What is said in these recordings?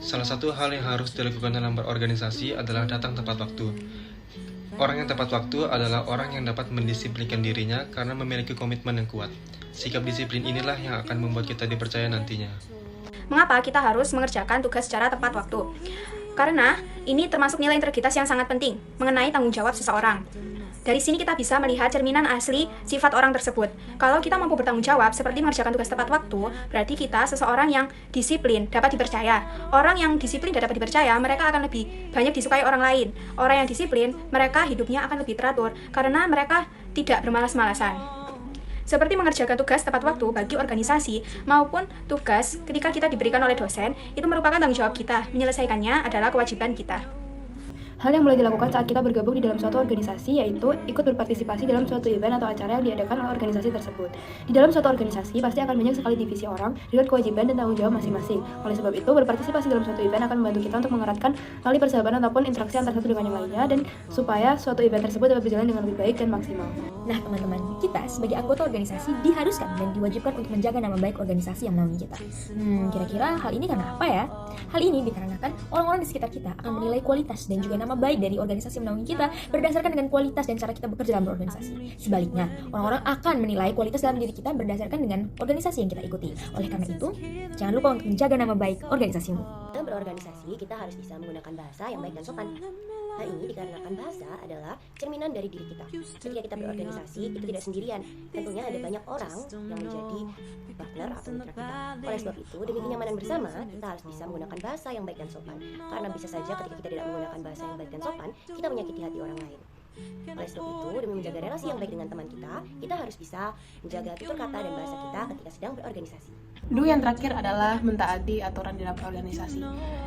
Salah satu hal yang harus dilakukan dalam berorganisasi adalah datang tepat waktu. Orang yang tepat waktu adalah orang yang dapat mendisiplinkan dirinya karena memiliki komitmen yang kuat. Sikap disiplin inilah yang akan membuat kita dipercaya nantinya. Mengapa kita harus mengerjakan tugas secara tepat waktu? Karena ini termasuk nilai integritas yang sangat penting mengenai tanggung jawab seseorang. Dari sini kita bisa melihat cerminan asli sifat orang tersebut. Kalau kita mampu bertanggung jawab seperti mengerjakan tugas tepat waktu, berarti kita seseorang yang disiplin, dapat dipercaya. Orang yang disiplin dan dapat dipercaya, mereka akan lebih banyak disukai orang lain. Orang yang disiplin, mereka hidupnya akan lebih teratur karena mereka tidak bermalas-malasan. Seperti mengerjakan tugas tepat waktu bagi organisasi maupun tugas ketika kita diberikan oleh dosen, itu merupakan tanggung jawab kita. Menyelesaikannya adalah kewajiban kita. Hal yang boleh dilakukan saat kita bergabung di dalam suatu organisasi yaitu ikut berpartisipasi dalam suatu event atau acara yang diadakan oleh organisasi tersebut. Di dalam suatu organisasi pasti akan banyak sekali divisi orang dengan kewajiban dan tanggung jawab masing-masing. Oleh sebab itu, berpartisipasi dalam suatu event akan membantu kita untuk mengeratkan tali persahabatan ataupun interaksi antara satu dengan yang lainnya dan supaya suatu event tersebut dapat berjalan dengan lebih baik dan maksimal. Nah, teman-teman, kita sebagai anggota organisasi diharuskan dan diwajibkan untuk menjaga nama baik organisasi yang menaungi kita. Kira-kira hal ini karena apa ya? Hal ini dikarenakan orang-orang di sekitar kita akan menilai kualitas dan juga nama baik dari organisasi yang menaungi kita berdasarkan dengan kualitas dan cara kita bekerja dalam berorganisasi. Sebaliknya, orang-orang akan menilai kualitas dalam diri kita berdasarkan dengan organisasi yang kita ikuti. Oleh karena itu, jangan lupa untuk menjaga nama baik organisasimu. Dalam berorganisasi, kita harus bisa menggunakan bahasa yang baik dan sopan. Hal ini dikarenakan bahasa adalah cerminan dari diri kita. Ketika kita berorganisasi, itu tidak sendirian. Tentunya ada banyak orang yang menjadi partner atau mitra kita. Oleh sebab itu, demi kenyamanan bersama, kita harus bisa menggunakan bahasa yang baik dan sopan. Karena bisa saja ketika kita tidak menggunakan bahasa yang baik dan sopan, kita menyakiti hati orang lain. Oleh sebab itu, demi menjaga relasi yang baik dengan teman kita harus bisa menjaga tutur kata dan bahasa kita ketika sedang berorganisasi. Dulu yang terakhir adalah mentaati aturan di dalam organisasi.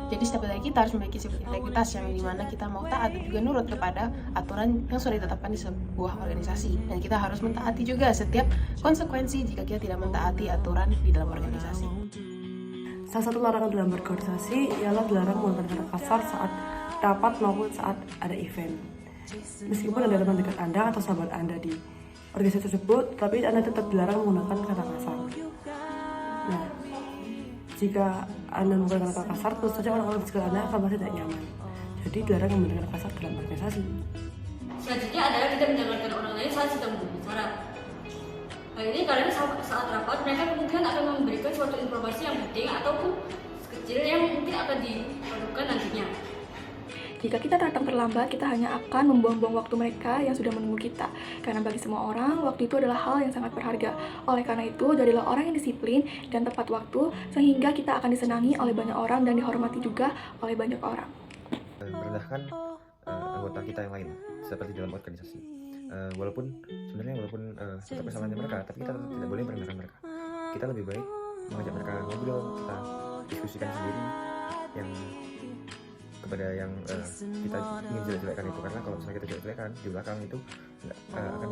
Jadi setiap dari kita harus memiliki sifat integritas yang dimana kita mau taat dan juga nurut kepada aturan yang sudah ditetapkan di sebuah organisasi. Dan kita harus mentaati juga setiap konsekuensi jika kita tidak mentaati aturan di dalam organisasi. Salah satu larangan dalam berorganisasi ialah dilarang menggunakan kata kasar saat rapat maupun saat ada event. Meskipun ada teman dekat Anda atau sahabat Anda di organisasi tersebut, tapi Anda tetap dilarang menggunakan kata kasar. Nah, jika Anda menggunakan kata kasar, tentu saja orang-orang di sekitar Anda akan merasa tidak nyaman. Jadi dilarang menggunakan kata kasar dalam organisasi. Selanjutnya adalah tidak mendengarkan orang lain saat sedang berbicara. Hal ini karena saat rapat mereka kemungkinan akan memberikan suatu informasi yang penting ataupun kecil yang mungkin akan diperlukan nantinya. Jika kita datang terlambat, kita hanya akan membuang-buang waktu mereka yang sudah menunggu kita. Karena bagi semua orang, waktu itu adalah hal yang sangat berharga. Oleh karena itu, jadilah orang yang disiplin dan tepat waktu, sehingga kita akan disenangi oleh banyak orang dan dihormati juga oleh banyak orang. Merendahkan anggota kita yang lain, seperti dalam organisasi. Walaupun setiap kesalahannya mereka, tapi kita tidak boleh merendahkan mereka. Kita lebih baik mengajak mereka ngobrol, kita diskusikan sendiri yang kepada yang kita ingin jelek-jelekan itu, karena kalau misalnya kita jelek-jelekan di belakang itu akan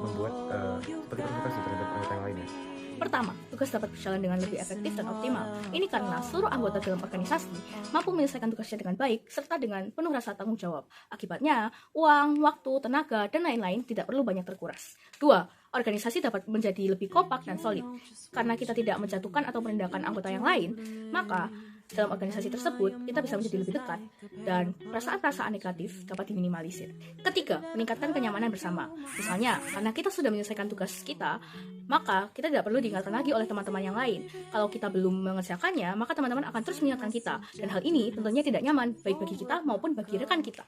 membuat seperti provokasi terhadap anggota yang lainnya. Pertama, tugas dapat berjalan dengan lebih efektif dan optimal. Ini karena seluruh anggota dalam organisasi mampu menyelesaikan tugasnya dengan baik serta dengan penuh rasa tanggung jawab. Akibatnya, uang, waktu, tenaga, dan lain-lain tidak perlu banyak terkuras. Dua, organisasi dapat menjadi lebih kompak dan solid. Karena kita tidak menjatuhkan atau merendahkan anggota yang lain, maka dalam organisasi tersebut, kita bisa menjadi lebih dekat dan perasaan-perasaan negatif dapat diminimalisir. Ketiga, meningkatkan kenyamanan bersama. Misalnya, karena kita sudah menyelesaikan tugas kita, maka kita tidak perlu diingatkan lagi oleh teman-teman yang lain. Kalau kita belum mengerjakannya, maka teman-teman akan terus mengingatkan kita. Dan hal ini tentunya tidak nyaman, baik bagi kita maupun bagi rekan kita.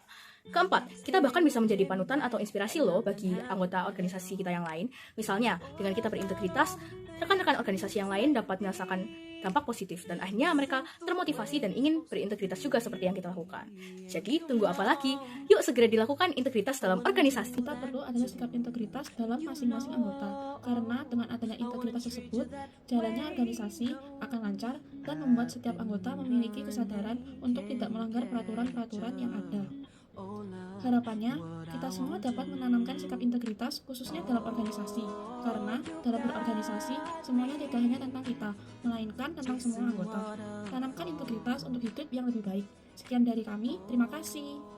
Keempat, kita bahkan bisa menjadi panutan atau inspirasi loh bagi anggota organisasi kita yang lain. Misalnya, dengan kita berintegritas, rekan-rekan organisasi yang lain dapat merasakan dampak positif dan akhirnya mereka termotivasi dan ingin berintegritas juga seperti yang kita lakukan. Jadi, tunggu apa lagi? Yuk segera dilakukan integritas dalam organisasi. Kita perlu adanya sikap integritas dalam masing-masing anggota, karena dengan adanya integritas tersebut, jalannya organisasi akan lancar dan membuat setiap anggota memiliki kesadaran untuk tidak melanggar peraturan-peraturan yang ada. Harapannya, kita semua dapat menanamkan sikap integritas khususnya dalam organisasi, karena dalam berorganisasi semuanya tidak hanya tentang kita, melainkan tentang semua anggota. Tanamkan integritas untuk hidup yang lebih baik. Sekian dari kami, terima kasih.